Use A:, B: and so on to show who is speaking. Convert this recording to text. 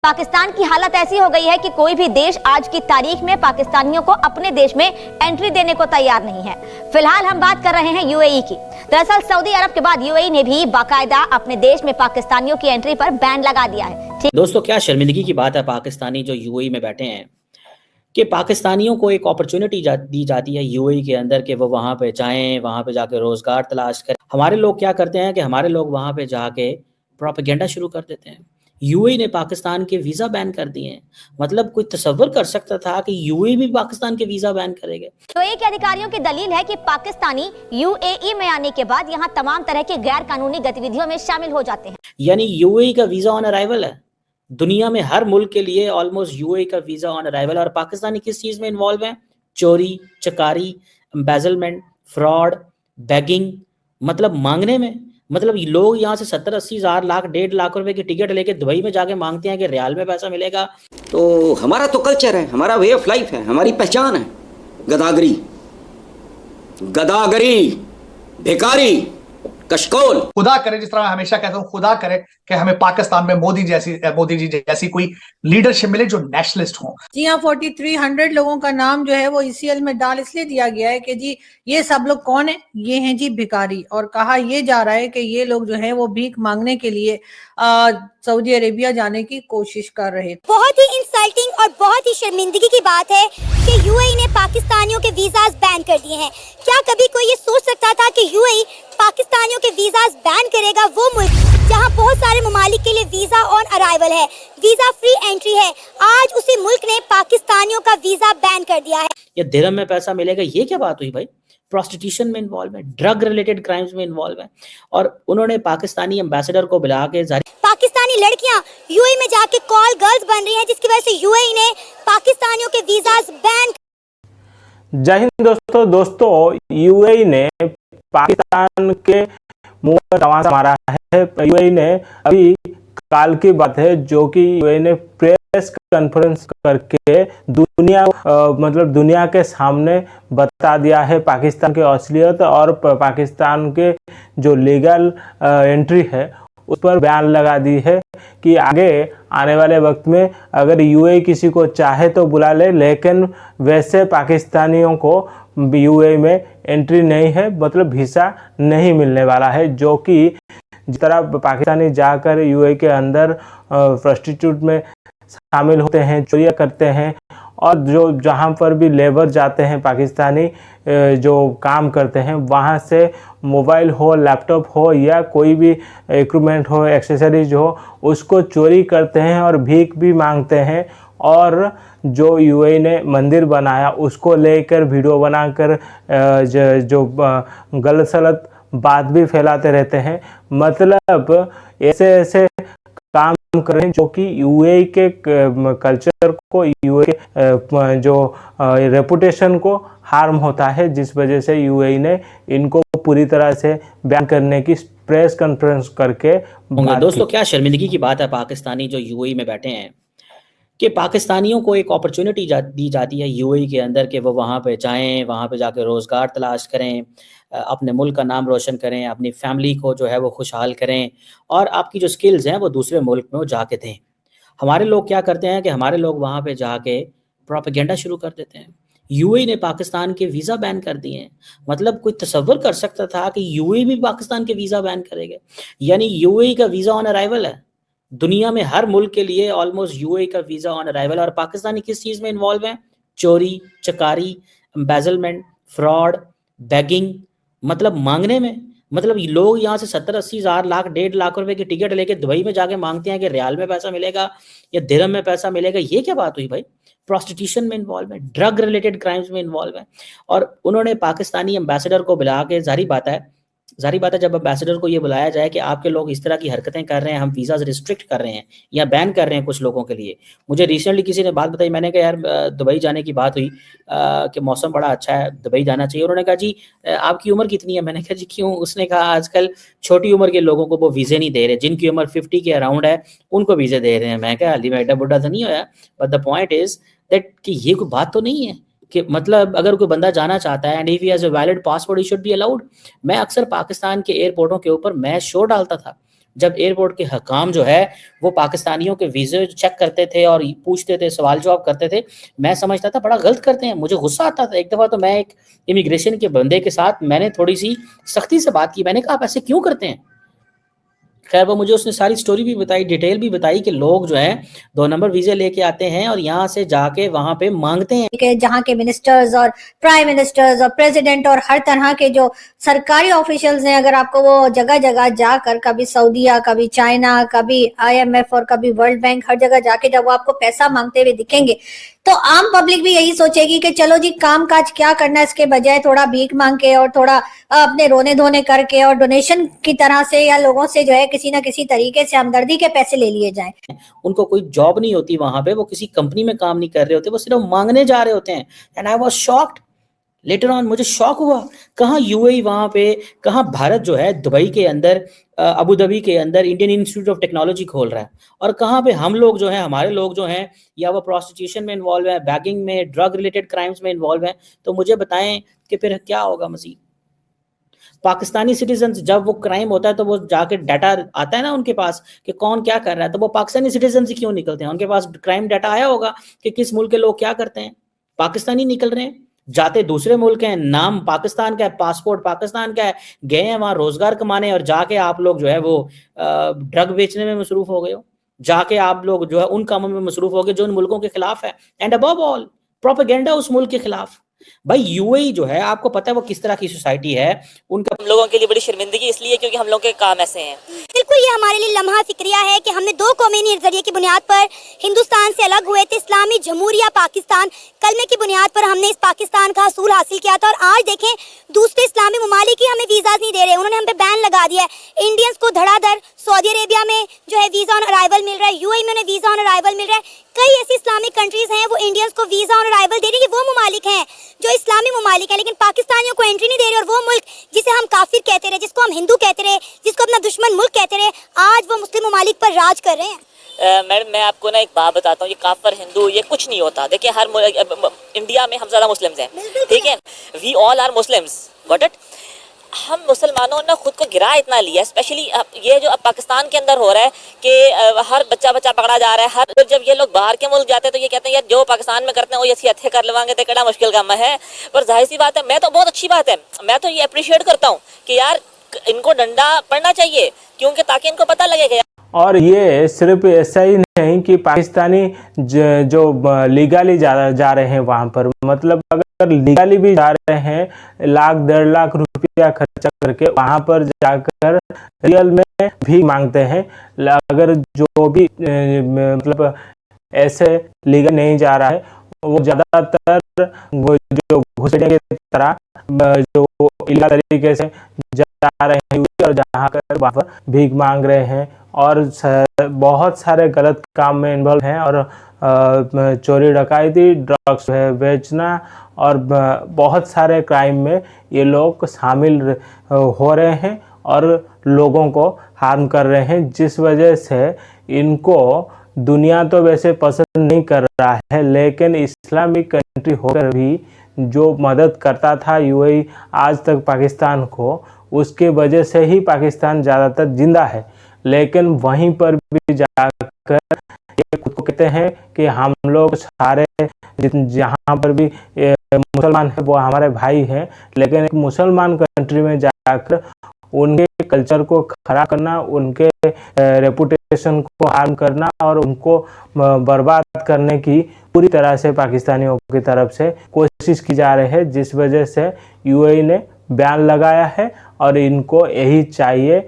A: पाकिस्तान की हालत ऐसी हो गई है कि कोई भी देश आज की तारीख में पाकिस्तानियों को अपने देश में एंट्री देने को तैयार नहीं है। फिलहाल हम बात कर रहे हैं यूएई की। दरअसल सऊदी अरब के बाद यूएई ने भी बाकायदा अपने देश में पाकिस्तानियों की एंट्री पर बैन लगा दिया है।
B: दोस्तों, क्या शर्मिंदगी की बात है पाकिस्तानी जो यूएई में बैठे हैं कि पाकिस्तानियों को एक अपॉर्चुनिटी दी जाती है यूएई के अंदर कि वो वहाँ पे जाएं, वहाँ पे जाके रोज़गार तलाश करें। हमारे लोग क्या करते हैं कि हमारे लोग वहाँ पे जाके प्रोपेगेंडा शुरू कर देते हैं। यूएई ने पाकिस्तान के वीज़ा बैन कर दिए हैं। मतलब कोई तसव्वुर कर सकता था कि यूएई भी पाकिस्तान के वीज़ा बैन करेंगे?
A: यूएई के अधिकारियों की दलील है कि पाकिस्तानी यूएई में आने के बाद यहाँ तमाम तरह की गैर कानूनी गतिविधियों में शामिल हो जाते हैं।
B: यानी यूएई का वीज़ा ऑन अराइवल है। दुनिया में हर मुल्क के लिए ऑलमोस्ट यूएई का वीज़ा ऑन अराइवल। और पाकिस्तानी किस चीज़ में इन्वॉल्व है? चोरी, चकारी, एम्बेजलमेंट, फ्रॉड, बेगिंग, मतलब मांगने में। मतलब लोग यहाँ से 70-80 हज़ार लाख 1.5 लाख रुपए की टिकट लेके दुबई में जाके मांगते हैं कि रियाल में पैसा मिलेगा।
C: तो हमारा तो कल्चर है, हमारा वे ऑफ लाइफ है, हमारी पहचान है। गदागरी, गदागरी, भिखारी, कशकोल।
D: खुदा करे, जिस तरह मैं हमेशा कहता हूँ, खुदा करे कि हमें पाकिस्तान में मोदी जी जैसी कोई लीडरशिप मिले जो नेशनलिस्ट हो।
E: जी हाँ, 4300 लोगों का नाम जो है वो ईसीएल में डाल इसलिए दिया गया है कि जी ये सब लोग कौन है? ये हैं जी भिखारी। और कहा ये जा रहा है कि ये लोग जो है वो भीख मांगने के लिए सऊदी अरेबिया जाने की कोशिश कर रहे थे।
F: बहुत ही इंसल्टिंग और बहुत ही शर्मिंदगी की बात है कि यूएई ने पाकिस्तानियों के वीजाज बैन कर दिए हैं। क्या कभी कोई ये सोच सकता था कि यूएई पाकिस्तानियों के वीजाज बैन करेगा? वो मुल्क जहां बहुत सारे ममालिक के लिए वीजा ऑन अराइवल है, वीजा फ्री एंट्री है, आज उसी मुल्क ने पाकिस्तानियों का वीजा बैन कर दिया है।
B: ये दिरहम में पैसा मिलेगा, ये क्या बात हुई भाई? प्रोस्टिट्यूशन में इन्वॉल्व है, ड्रग रिलेटेड क्राइम्स में इन्वॉल्व है। और उन्होंने पाकिस्तानी एम्बेसडर को बुला के
F: पाकिस्तानी लड़कियां यूएई में जाके कॉल गर्ल्स बन रही हैं, जिसकी वजह से यूएई ने पाकिस्तानियों के वीजाज बैन।
G: जय हिंद दोस्तों, यूएई ने पाकिस्तान के मुंह पर तमाचा मारा है। यूएई ने अभी काल की बात है जो कि यूएई ने प्रेस कॉन्फ्रेंस करके दुनिया के सामने बता दिया है पाकिस्तान की असलियत और पाकिस्तान के जो लीगल एंट्री है उस पर बैन लगा दी है कि आगे आने वाले वक्त में अगर यूएई किसी को चाहे तो बुला ले, लेकिन वैसे पाकिस्तानियों को यूएई में एंट्री नहीं है, मतलब वीज़ा नहीं मिलने वाला है। जो कि जिस तरह पाकिस्तानी जाकर यूएई के अंदर प्रोस्टिट्यूट में शामिल होते हैं, चोरियाँ करते हैं, और जो जहाँ पर भी लेबर जाते हैं पाकिस्तानी जो काम करते हैं, वहाँ से मोबाइल हो, लैपटॉप हो या कोई भी इक्विपमेंट हो, एक्सेसरीज हो, उसको चोरी करते हैं और भीख भी मांगते हैं। और जो यूएई ने मंदिर बनाया उसको लेकर वीडियो बनाकर जो गलत सलत बात भी फैलाते रहते हैं। मतलब ऐसे काम कर रहे हैं जो कि यूएई के कल्चर को, यूएई के जो रेपुटेशन को हार्म होता है, जिस वजह से यूएई ने इनको पूरी तरह से बैन करने की प्रेस कॉन्फ्रेंस करके
B: दोस्तों, क्या शर्मिंदगी की बात है पाकिस्तानी जो यूएई में बैठे हैं कि पाकिस्तानियों को एक अपॉर्चुनिटी दी जाती है यूएई के अंदर कि वो वहाँ पे जाएं, वहाँ पे जाके रोज़गार तलाश करें, अपने मुल्क का नाम रोशन करें, अपनी फैमिली को जो है वो खुशहाल करें, और आपकी जो स्किल्स हैं वो दूसरे मुल्क में वो जाके दें। हमारे लोग क्या करते हैं कि हमारे लोग वहाँ पे जाके प्रोपेगेंडा शुरू कर देते हैं। यूएई ने पाकिस्तान के वीज़ा बैन कर दिए हैं। मतलब कोई तसव्वुर कर सकता था कि यूएई भी पाकिस्तान के वीज़ा बैन करेंगे? यानी यूएई का वीज़ा ऑन अराइवल है। दुनिया में हर मुल्क के लिए ऑलमोस्ट यूएई का वीज़ा ऑन अराइवल। और पाकिस्तानी किस चीज़ में इन्वॉल्व है? चोरी, चकारी, एम्बेजलमेंट, फ्रॉड, बेगिंग, मतलब मांगने में। मतलब लोग यहाँ से 70-80 हज़ार लाख 1.5 लाख रुपए की टिकट लेके दुबई में जाके मांगते हैं कि रियाल में पैसा मिलेगा या दिरहम में पैसा मिलेगा। ये क्या बात हुई भाई? प्रोस्टिट्यूशन में इन्वॉल्व है, ड्रग रिलेटेड क्राइम्स में इन्वॉल्व है। और उन्होंने पाकिस्तानी एम्बेसडर को बुला के जाहिर बात है जब एम्बेसडर को ये बुलाया जाए कि आपके लोग इस तरह की हरकतें कर रहे हैं, हम वीज़ा रिस्ट्रिक्ट कर रहे हैं या बैन कर रहे हैं कुछ लोगों के लिए। मुझे रिसेंटली किसी ने बात बताई, मैंने कहा यार दुबई जाने की बात हुई कि मौसम बड़ा अच्छा है, दुबई जाना चाहिए। उन्होंने कहा जी आपकी उम्र कितनी है? मैंने कहा जी क्यों? उसने कहा आजकल छोटी उम्र के लोगों को वो वीज़े नहीं दे रहे, जिनकी उम्र 50 के अराउंड है उनको वीज़े दे रहे हैं। मैं कहा अली मैं एडा बुढ़ा तो नहीं होया, but the point is that कि ये कोई बात तो नहीं है कि मतलब अगर कोई बंदा जाना चाहता है and if he has a valid passport he should be allowed. मैं अक्सर पाकिस्तान के एयरपोर्टों के ऊपर मैं शो डालता था, जब एयरपोर्ट के हकाम जो है वो पाकिस्तानियों के वीज़े चेक करते थे और पूछते थे, सवाल जवाब करते थे, मैं समझता था बड़ा गलत करते हैं, मुझे गुस्सा आता था। एक दफ़ा तो मैं एक इमिग्रेशन के बंदे के साथ मैंने थोड़ी सी सख्ती से बात की, मैंने कहा आप ऐसे क्यों करते हैं? खैर वो मुझे उसने सारी स्टोरी भी बताई, डिटेल भी बताई कि लोग जो हैं 2 नंबर वीज़े लेके आते हैं और यहाँ से जाके वहाँ पे मांगते हैं
F: के जहाँ के मिनिस्टर्स और प्राइम मिनिस्टर्स और प्रेसिडेंट और हर तरह के जो सरकारी ऑफिशियल्स हैं, अगर आपको वो जगह जगह जाकर कभी सऊदीया, कभी चाइना, कभी IMF और कभी वर्ल्ड बैंक, हर जगह जाके जब वो आपको पैसा मांगते हुए दिखेंगे तो आम पब्लिक भी यही सोचेगी कि चलो जी काम काज क्या करना है, इसके बजाय थोड़ा भीख मांग के और थोड़ा अपने रोने धोने करके और डोनेशन की तरह से या लोगों से जो है किसी ना किसी तरीके से हमदर्दी के पैसे ले लिए जाएं।
B: उनको कोई जॉब नहीं होती वहां पे, वो किसी कंपनी में काम नहीं कर रहे होते, वो सिर्फ मांगने जा रहे होते हैं। And I was shocked later on, मुझे शॉक हुआ, कहाँ यूएई वहां पे, कहाँ भारत जो है दुबई के अंदर, अबू धाबी के अंदर इंडियन इंस्टीट्यूट ऑफ टेक्नोलॉजी खोल रहा है, और कहाँ पे हम लोग जो हैं, हमारे लोग जो हैं या वो प्रोस्टिट्यूशन में इन्वॉल्व है, बैगिंग में, ड्रग रिलेटेड क्राइम्स में इन्वॉल्व है। तो मुझे बताएं कि फिर क्या होगा मज़ीद। पाकिस्तानी सिटीजन जब वो क्राइम होता है तो वो जाके डाटा आता है ना उनके पास कि कौन क्या कर रहा है, तो वो पाकिस्तानी सिटीजन से क्यों निकलते हैं? उनके पास क्राइम डाटा आया होगा कि किस मुल्क के लोग क्या करते हैं। पाकिस्तानी निकल रहे हैं, जाते दूसरे मुल्क हैं, नाम पाकिस्तान का है, पासपोर्ट पाकिस्तान का है, गए हैं वहां रोजगार कमाने, और जाके आप लोग जो है वो ड्रग बेचने में मसरूफ हो गए हो, जाके आप लोग जो है उन कामों में मसरूफ हो गए जो उन मुल्कों के खिलाफ है, एंड अबव ऑल प्रोपेगेंडा उस मुल्क के खिलाफ। भाई यूएई जो है, आपको पता है वो किस तरह की सोसाइटी है, उनका
H: हम लोगों के लिए बड़ी शर्मिंदगी इसलिए क्योंकि हम लोगों के काम ऐसे हैं।
F: बिल्कुल, ये हमारे लिए लम्हा फिक्रिया है कि हमने 2 कौमी नजरिए की बुनियाद पर हिंदुस्तान से अलग हुए थे। इस्लामी जमहूरिया पाकिस्तान कलमे की बुनियाद पर हमने इस पाकिस्तान का हसूल हासिल किया था, और आज देखें दूसरे इस्लामी ममालिक ही हमें वीज़ा नहीं दे रहे, उन्होंने हम पे बैन लगा दिया है। इंडियंस को धड़ाधड़ सऊदी अरेबिया में जो है वीज़ा ऑन अराइवल मिल रहा है, यूएई में उन्हें वीज़ा ऑन अराइवल मिल रहा है। कई ऐसी इस्लामिक कंट्रीज हैं वो इंडियंस को वीज़ा ऑन अराइवल दे रही है, वो ममालिक हैं जो इस्लामी ममालिक हैं, लेकिन पाकिस्तानियों को एंट्री नहीं दे रहे। और वो मुल्क जिसे हम काफिर कहते रहे, जिसको हम हिंदू कहते रहे, जिसको अपना दुश्मन मुल्क कहते रहे, आज वो मुस्लिम ममालिक पर राज कर रहे हैं।
H: मैडम मैं आपको ना एक बात बताता हूँ, ये काफिर हिंदू ये कुछ नहीं होता। देखिए हर इंडिया में हम ज़्यादा मुस्लिम्स हैं, ठीक है, we all are Muslims, got it. हम मुसलमानों ने खुद को गिरा इतना लिया, स्पेशली ये जो अब पाकिस्तान के अंदर हो रहा है कि हर बच्चा पकड़ा जा रहा है। हर जब ये लोग बाहर के मुल्क जाते हैं तो ये कहते हैं यार जो पाकिस्तान में करते हैं वो ये अच्छे कर लवाएंगे तो बड़ा मुश्किल काम है। पर जाहिर सी बात है, मैं तो बहुत अच्छी बात है, मैं तो ये अप्रिशिएट करता हूँ कि यार इनको डंडा पड़ना चाहिए, क्योंकि ताकि इनको पता लगेगा। और
G: ये सिर्फ ऐसा ही नहीं कि पाकिस्तानी जो लीगली जा रहे हैं वहाँ पर, मतलब अगर लीगली भी जा रहे हैं, लाख 1.5 लाख रुपया खर्चा करके वहाँ पर जाकर रियल में भी मांगते हैं। अगर जो भी मतलब ऐसे लीगल नहीं जा रहा है वो ज़्यादातर जो घुसपैठियों की तरह जो इलीगल तरीके से जा रहे हैं और जहाँ कर वहाँ पर भीख मांग रहे हैं और बहुत सारे गलत काम में इन्वॉल्व हैं, और चोरी डकैती, ड्रग्स बेचना और बहुत सारे क्राइम में ये लोग शामिल हो रहे हैं और लोगों को हार्म कर रहे हैं, जिस वजह से इनको दुनिया तो वैसे पसंद नहीं कर रहा है, लेकिन इस्लामिक कंट्री होकर भी जो मदद करता था यूएई आज तक पाकिस्तान को, उसके वजह से ही पाकिस्तान ज़्यादातर जिंदा है। लेकिन वहीं पर भी जाकर ये खुद को कहते हैं कि हम लोग सारे जहाँ पर भी मुसलमान हैं वो हमारे भाई हैं, लेकिन एक मुसलमान कंट्री में जाकर उनके कल्चर को खराब करना, उनके रेपुटेशन को हार्म करना और उनको बर्बाद करने की पूरी तरह से पाकिस्तानियों की तरफ से कोशिश की जा रही है, जिस वजह से यूएई ने बैन लगाया है और इनको यही चाहिए